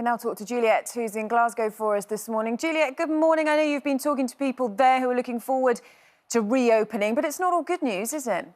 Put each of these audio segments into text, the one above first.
now talk to Juliet, who's in Glasgow for us this morning. Juliet, good morning. I know you've been talking to people there who are looking forward to reopening, but it's not all good news, is it?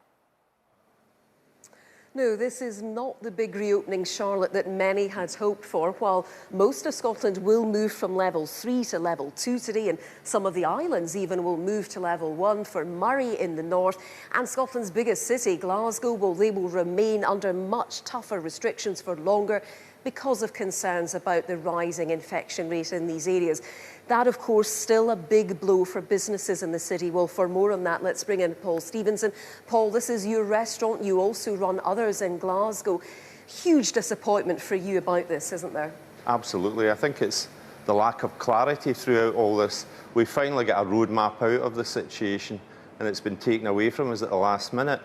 No, this is not the big reopening, Charlotte, that many had hoped for. While most of Scotland will move from level 3 to level 2 today, and some of the islands even will move to level 1 for Murray in the north, and Scotland's biggest city, Glasgow, they will remain under much tougher restrictions for longer because of concerns about the rising infection rate in these areas. That, of course, still a big blow for businesses in the city. Well, for more on that, let's bring in Paul Stevenson. Paul, this is your restaurant. You also run others in Glasgow. Huge disappointment for you about this, isn't there? Absolutely. I think it's the lack of clarity throughout all this. We finally get a roadmap out of the situation, and it's been taken away from us at the last minute.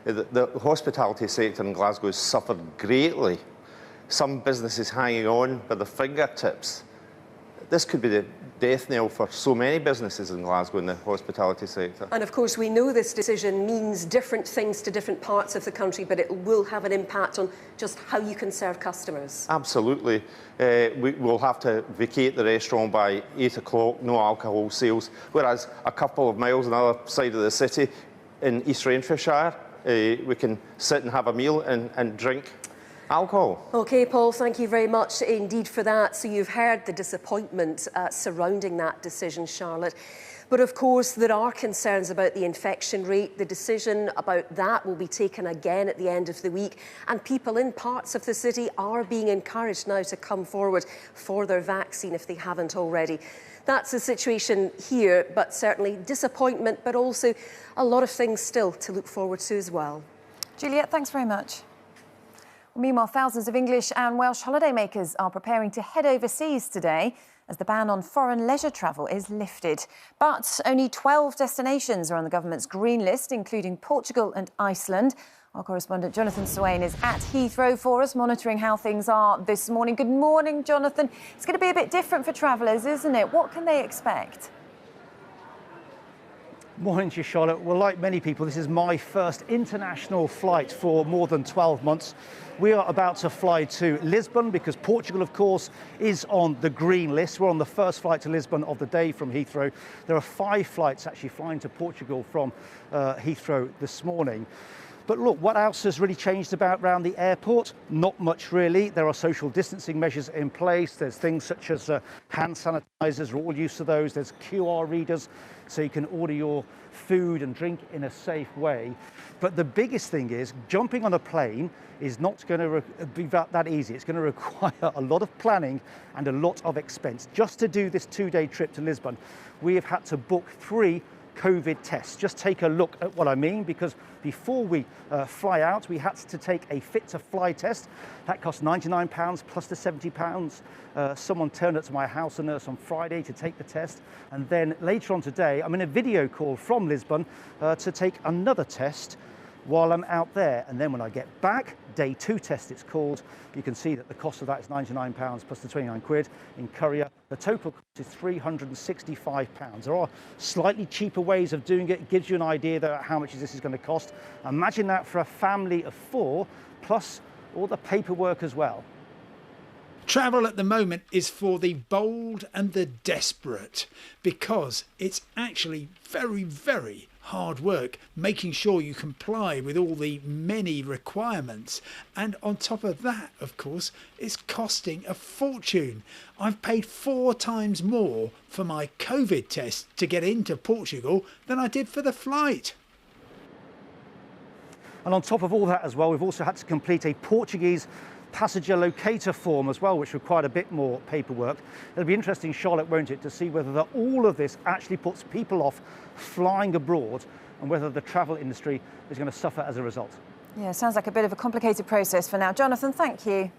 The hospitality sector in Glasgow has suffered greatly. Some businesses hanging on by the fingertips. This could be the death knell for so many businesses in Glasgow in the hospitality sector. And of course, we know this decision means different things to different parts of the country, but it will have an impact on just how you can serve customers. Absolutely. We will have to vacate the restaurant by 8 o'clock, no alcohol sales, whereas a couple of miles on the other side of the city in East Renfrewshire, we can sit and have a meal and drink alcohol. OK, Paul, thank you very much indeed for that. So you've heard the disappointment surrounding that decision, Charlotte. But of course, there are concerns about the infection rate. The decision about that will be taken again at the end of the week. And people in parts of the city are being encouraged now to come forward for their vaccine if they haven't already. That's the situation here, but certainly disappointment, but also a lot of things still to look forward to as well. Juliet, thanks very much. Meanwhile, thousands of English and Welsh holidaymakers are preparing to head overseas today as the ban on foreign leisure travel is lifted. But only 12 destinations are on the government's green list, including Portugal and Iceland. Our correspondent Jonathan Swain is at Heathrow for us, monitoring how things are this morning. Good morning, Jonathan. It's going to be a bit different for travellers, isn't it? What can they expect? Morning to you, Charlotte. Well, like many people, this is my first international flight for more than 12 months. We are about to fly to Lisbon because Portugal, of course, is on the green list. We're on the first flight to Lisbon of the day from Heathrow. There are 5 flights actually flying to Portugal from Heathrow this morning. But look, what else has really changed around the airport? Not much, really. There are social distancing measures in place. There's things such as hand sanitizers. We're all used to those. There's QR readers, so you can order your food and drink in a safe way. But the biggest thing is jumping on a plane is not going to be that easy. It's going to require a lot of planning and a lot of expense. Just to do this 2-day trip to Lisbon, we have had to book 3 COVID tests. Just take a look at what I mean, because before we fly out, we had to take a fit to fly test. That cost £99 plus the £70. Someone turned up to my house, a nurse, on Friday to take the test. And then later on today, I'm in a video call from Lisbon to take another test while I'm out there. And then when I get back, day 2 test it's called, you can see that the cost of that is £99 plus the 29 quid in courier. The total cost is £365. There are slightly cheaper ways of doing it. It gives you an idea about how much this is going to cost. Imagine that for a family of 4, plus all the paperwork as well. Travel at the moment is for the bold and the desperate, because it's actually very, very hard work making sure you comply with all the many requirements. And on top of that, of course, it's costing a fortune. I've paid 4 times more for my COVID test to get into Portugal than I did for the flight. And on top of all that as well, we've also had to complete a Portuguese passenger locator form as well, which required a bit more paperwork. It'll be interesting, Charlotte, won't it, to see whether all of this actually puts people off flying abroad and whether the travel industry is going to suffer as a result. Yeah, sounds like a bit of a complicated process for now. Jonathan, thank you.